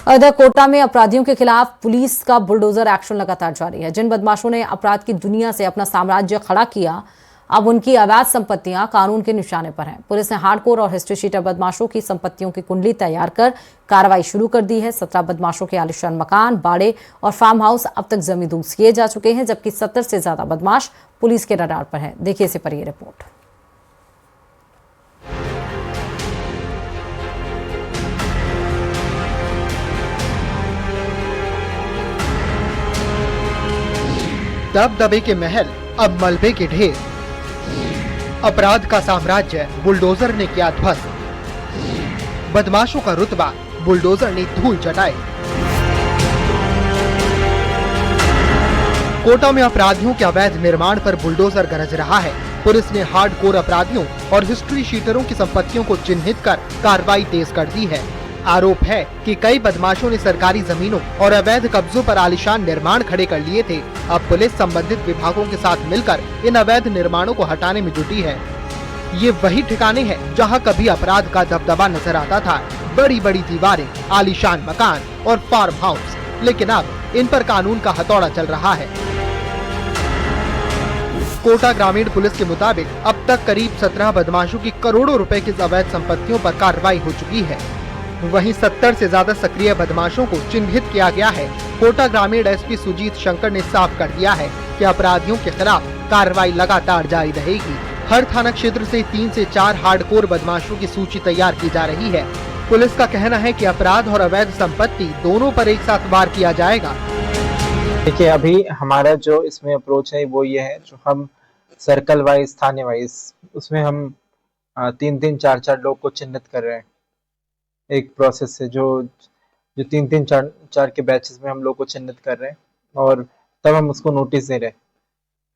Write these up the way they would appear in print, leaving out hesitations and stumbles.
इधर कोटा में अपराधियों के खिलाफ पुलिस का बुलडोजर एक्शन लगातार जारी है। जिन बदमाशों ने अपराध की दुनिया से अपना साम्राज्य खड़ा किया, अब उनकी अवैध संपत्तियां कानून के निशाने पर हैं। पुलिस ने हार्डकोर और हिस्ट्री शीटर बदमाशों की संपत्तियों की कुंडली तैयार कर कार्रवाई शुरू कर दी है। 17 बदमाशों के आलीशान मकान, बाड़े और फार्म हाउस अब तक जमींदोज किए जा चुके हैं, जबकि 70 से ज्यादा बदमाश पुलिस के रडार पर हैं। देखिए इसी पर यह रिपोर्ट। दबदबे के महल अब मलबे के ढेर, अपराध का साम्राज्य बुलडोजर ने किया ध्वस्त, बदमाशों का रुतबा बुलडोजर ने धूल चटाए। कोटा में अपराधियों के अवैध निर्माण पर बुलडोजर गरज रहा है। पुलिस ने हार्डकोर अपराधियों और हिस्ट्री शीटरों की संपत्तियों को चिन्हित कर कार्रवाई तेज कर दी है। आरोप है कि कई बदमाशों ने सरकारी जमीनों और अवैध कब्जों पर आलीशान निर्माण खड़े कर लिए थे। अब पुलिस संबंधित विभागों के साथ मिलकर इन अवैध निर्माणों को हटाने में जुटी है। ये वही ठिकाने हैं जहां कभी अपराध का दबदबा नजर आता था। बड़ी बड़ी दीवारें, आलीशान मकान और फार्म हाउस, लेकिन अब इन पर कानून का हथौड़ा चल रहा है। कोटा ग्रामीण पुलिस के मुताबिक अब तक करीब 17 बदमाशों की करोड़ों रुपए की अवैध संपत्तियों पर कार्रवाई हो चुकी है। वहीं 70 से ज्यादा सक्रिय बदमाशों को चिन्हित किया गया है। कोटा ग्रामीण एसपी सुजीत शंकर ने साफ कर दिया है कि अपराधियों के खिलाफ कार्रवाई लगातार जारी रहेगी। हर थाना क्षेत्र से 3 से 4 हार्डकोर बदमाशों की सूची तैयार की जा रही है। पुलिस का कहना है कि अपराध और अवैध संपत्ति दोनों पर एक साथ वार किया जाएगा। देखिए, अभी हमारा जो इसमें अप्रोच है वो ये है, जो हम सर्कल वाइज, थाने वाइज, उसमें हम 3-3, 4-4 लोग को चिन्हित कर रहे हैं। एक प्रोसेस है जो 3-3, 4 के बैचेस में हम लोग को चिन्हित कर रहे हैं और तब हम उसको नोटिस दे रहे हैं।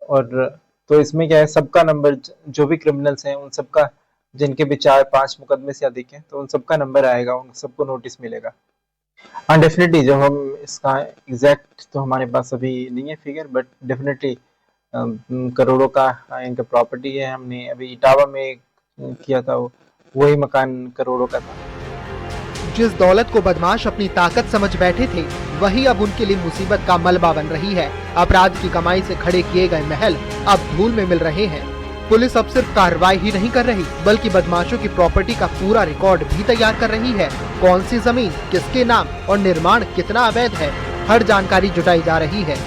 और तो इसमें क्या है, सबका नंबर, जो भी क्रिमिनल्स हैं उन सबका, जिनके भी 4-5 मुकदमे से अधिक हैं, तो उन सबका नंबर आएगा, उन सबको नोटिस मिलेगा। हाँ, डेफिनेटली जब हम इसका एग्जैक्ट तो हमारे पास अभी नहीं है फिगर, बट डेफिनेटली करोड़ों का इनका प्रॉपर्टी है। हमने अभी इटावा में किया था, वही मकान करोड़ों का था। जिस दौलत को बदमाश अपनी ताकत समझ बैठे थे, वही अब उनके लिए मुसीबत का मलबा बन रही है। अपराध की कमाई से खड़े किए गए महल अब धूल में मिल रहे हैं। पुलिस अब सिर्फ कार्रवाई ही नहीं कर रही, बल्कि बदमाशों की प्रॉपर्टी का पूरा रिकॉर्ड भी तैयार कर रही है। कौन सी जमीन किसके नाम और निर्माण कितना अवैध है, हर जानकारी जुटाई जा रही है।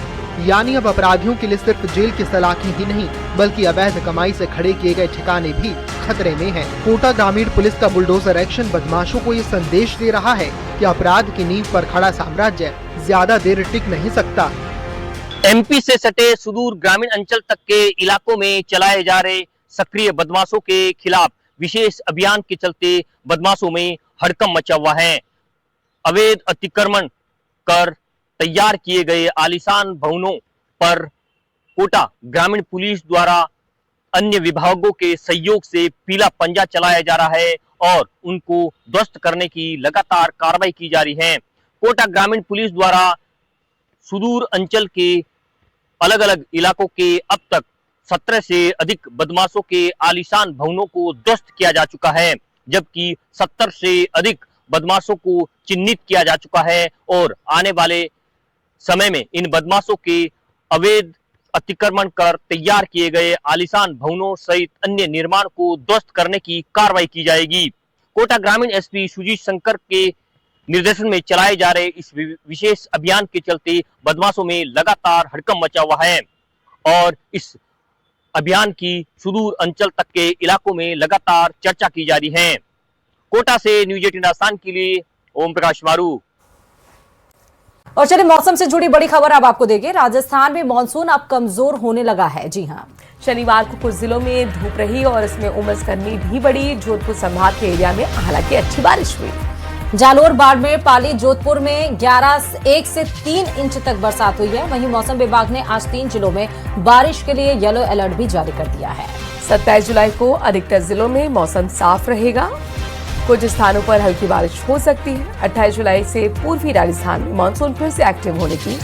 यानी अब अपराधियों के लिए सिर्फ जेल की सलाखी ही नहीं, बल्कि अवैध कमाई से खड़े किए गए ठिकाने भी खतरे में हैं। कोटा ग्रामीण पुलिस का बुलडोजर एक्शन बदमाशों को ये संदेश दे रहा है कि अपराध की नींव पर खड़ा साम्राज्य ज्यादा देर टिक नहीं सकता। एमपी से सटे सुदूर ग्रामीण अंचल तक के इलाकों में चलाए जा रहे सक्रिय बदमाशों के खिलाफ विशेष अभियान के चलते बदमाशों में हड़कंप मचा हुआ है। अवैध अतिक्रमण कर तैयार किए गए आलीशान भवनों पर कोटा ग्रामीण पुलिस द्वारा अन्य विभागों के सहयोग से पीला पंजा चलाया जा रहा है और उनको ध्वस्त करने की लगातार कार्रवाई की जा रही है। कोटा ग्रामीण पुलिस द्वारा सुदूर अंचल के अलग अलग इलाकों के अब तक 17 से अधिक बदमाशों के आलीशान भवनों को ध्वस्त किया जा चुका है, जबकि 70 से अधिक बदमाशों को चिन्हित किया जा चुका है और आने वाले समय में इन बदमाशों के अवैध अतिक्रमण कर तैयार किए गए आलीशान भवनों सहित अन्य निर्माण को ध्वस्त करने की कार्रवाई की जाएगी। कोटा ग्रामीण एसपी सुजीत शंकर के निर्देशन में चलाए जा रहे इस विशेष अभियान के चलते बदमाशों में लगातार हड़कंप मचा हुआ है और इस अभियान की सुदूर अंचल तक के इलाकों में लगातार चर्चा की जा रही है। कोटा से न्यूज 18 आसान के लिए ओम प्रकाश मारू। और चलिए मौसम से जुड़ी बड़ी खबर अब आपको देंगे। राजस्थान में मानसून अब कमजोर होने लगा है। जी हां, शनिवार को कुछ जिलों में धूप रही और इसमें उमस गर्मी भी बढ़ी। जोधपुर संभाग के एरिया में हालांकि अच्छी बारिश हुई। जालोर, बाड़मेर, पाली, जोधपुर में 1 से 3 इंच तक बरसात हुई है। वहीं मौसम विभाग ने आज 3 जिलों में बारिश के लिए येलो अलर्ट भी जारी कर दिया है। 27 जुलाई को अधिकतर जिलों में मौसम साफ रहेगा, कुछ स्थानों पर हल्की बारिश हो सकती है। 28 जुलाई से पूर्वी राजस्थान में मानसून फिर से एक्टिव होने की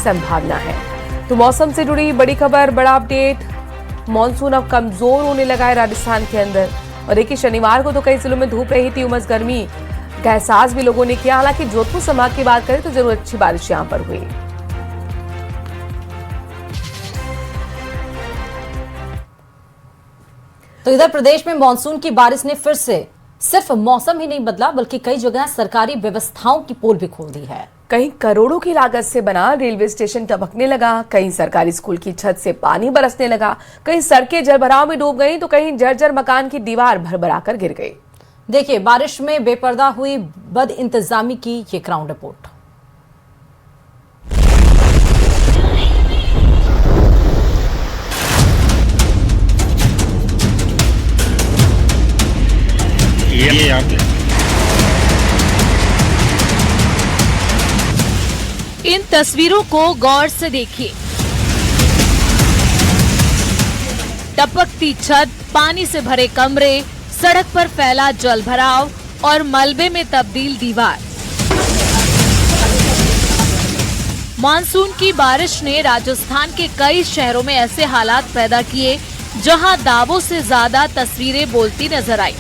संभावना है। तो मौसम से जुड़ी बड़ी खबर, बड़ा अपडेट, मानसून अब कमजोर होने लगा है राजस्थान के अंदर। और देखिए, शनिवार को तो कई जिलों में धूप रही थी, उमस गर्मी का एहसास भी लोगों ने किया। हालांकि जोधपुर संभाग की बात करें तो जरूर अच्छी बारिश यहां पर हुई। तो इधर प्रदेश में मानसून की बारिश ने फिर से सिर्फ मौसम ही नहीं बदला बल्कि कई जगह सरकारी व्यवस्थाओं की पोल भी खोल दी है। कहीं करोड़ों की लागत से बना रेलवे स्टेशन टपकने लगा, कहीं सरकारी स्कूल की छत से पानी बरसने लगा, कहीं सड़कें जलभराव में डूब गईं तो कहीं जर्जर मकान की दीवार भरभराकर गिर गई। देखिए बारिश में बेपर्दा हुई बद इंतजामी की ये ग्राउंड रिपोर्ट। इन तस्वीरों को गौर से देखिए। टपकती छत, पानी से भरे कमरे, सड़क पर फैला जलभराव और मलबे में तब्दील दीवार। मानसून की बारिश ने राजस्थान के कई शहरों में ऐसे हालात पैदा किए जहां दावों से ज्यादा तस्वीरें बोलती नजर आई।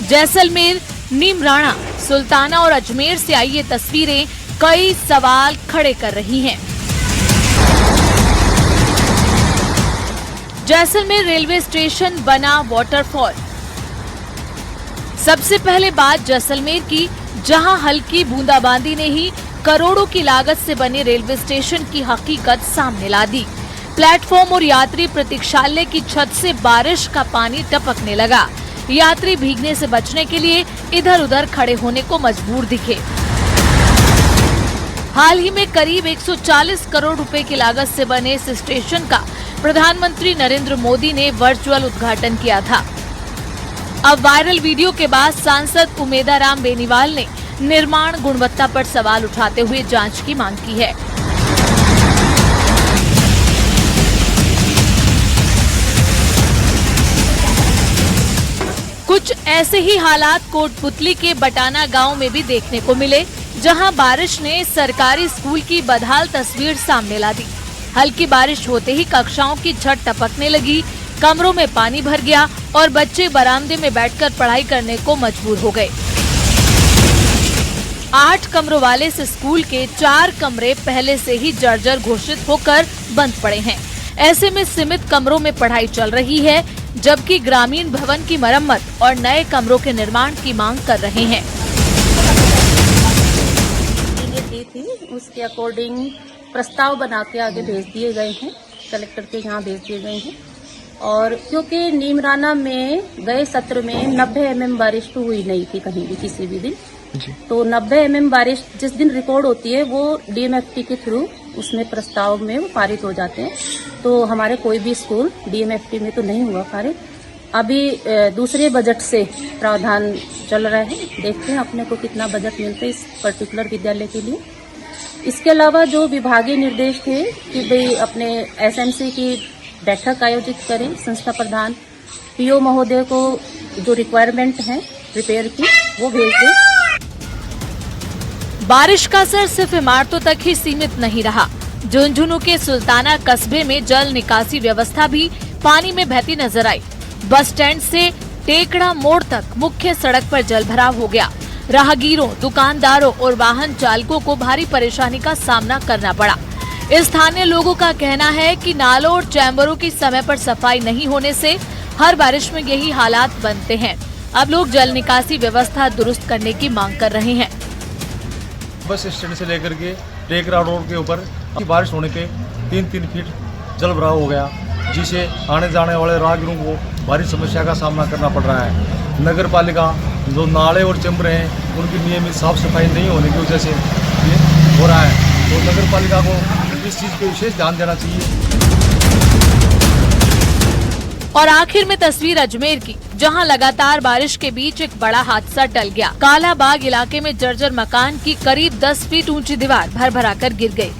जैसलमेर, नीमराणा, सुल्ताना और अजमेर से आई ये तस्वीरें कई सवाल खड़े कर रही हैं। जैसलमेर रेलवे स्टेशन बना वाटरफॉल। सबसे पहले बात जैसलमेर की, जहां हल्की बूंदाबांदी ने ही करोड़ों की लागत से बने रेलवे स्टेशन की हकीकत सामने ला दी। प्लेटफॉर्म और यात्री प्रतीक्षालय की छत से बारिश का पानी टपकने लगा। यात्री भीगने से बचने के लिए इधर उधर खड़े होने को मजबूर दिखे। हाल ही में करीब 140 करोड़ रुपए की लागत से बने इस स्टेशन का प्रधानमंत्री नरेंद्र मोदी ने वर्चुअल उद्घाटन किया था। अब वायरल वीडियो के बाद सांसद उमेदाराम बेनीवाल ने निर्माण गुणवत्ता पर सवाल उठाते हुए जांच की मांग की है। कुछ ऐसे ही हालात कोटपुतली के बटाना गांव में भी देखने को मिले, जहां बारिश ने सरकारी स्कूल की बदहाल तस्वीर सामने ला दी। हल्की बारिश होते ही कक्षाओं की छत टपकने लगी, कमरों में पानी भर गया और बच्चे बरामदे में बैठकर पढ़ाई करने को मजबूर हो गए। 8 कमरों वाले इस स्कूल के 4 कमरे पहले से ही जर्जर घोषित होकर बंद पड़े हैं। ऐसे में सीमित कमरों में पढ़ाई चल रही है, जबकि ग्रामीण भवन की मरम्मत और नए कमरों के निर्माण की मांग कर रहे हैं। दी थी उसके अकॉर्डिंग प्रस्ताव बना के आगे भेज दिए गए हैं, कलेक्टर के यहाँ भेज दिए गए हैं। और क्योंकि नीमराना में गए सत्र में 90 mm बारिश तो हुई नहीं थी कहीं भी किसी भी दिन, तो 90 mm बारिश जिस दिन रिकॉर्ड होती है वो DMFT के थ्रू उसमें प्रस्ताव में वो पारित हो जाते हैं। तो हमारे कोई भी स्कूल DMFT में तो नहीं हुआ पारित। अभी दूसरे बजट से प्रावधान चल रहा है, देखते हैं अपने को कितना बजट मिलता है इस पर्टिकुलर विद्यालय के लिए। इसके अलावा जो विभागीय निर्देश थे कि भाई अपने SMC की बैठक आयोजित करें, संस्था प्रधान PO महोदय को जो रिक्वायरमेंट है रिपेयर की वो भेज दें। बारिश का असर सिर्फ इमारतों तक ही सीमित नहीं रहा। झुंझुनू के सुल्ताना कस्बे में जल निकासी व्यवस्था भी पानी में बहती नजर आई। बस स्टैंड से टेकड़ा मोड़ तक मुख्य सड़क पर जलभराव हो गया। राहगीरों, दुकानदारों और वाहन चालकों को भारी परेशानी का सामना करना पड़ा। स्थानीय लोगों का कहना है कि नालों और चैम्बरों की समय पर सफाई नहीं होने से हर बारिश में यही हालात बनते हैं। अब लोग जल निकासी व्यवस्था दुरुस्त करने की मांग कर रहे हैं। बस स्टैंड से लेकर के टेकरा रोड के ऊपर बारिश होने के 3-3 फीट जल भराव हो गया, जिसे आने जाने वाले राहगीरों को भारी समस्या का सामना करना पड़ रहा है। नगर पालिका जो नाले और चैम्बर हैं उनकी नियमित साफ सफाई नहीं होने की वजह से ये हो रहा है, तो नगर पालिका को इस चीज़ पे विशेष ध्यान देना चाहिए। और आखिर में तस्वीर अजमेर की, जहां लगातार बारिश के बीच एक बड़ा हादसा टल गया। कालाबाग इलाके में जर्जर मकान की करीब 10 फीट ऊंची दीवार भरभराकर गिर गई।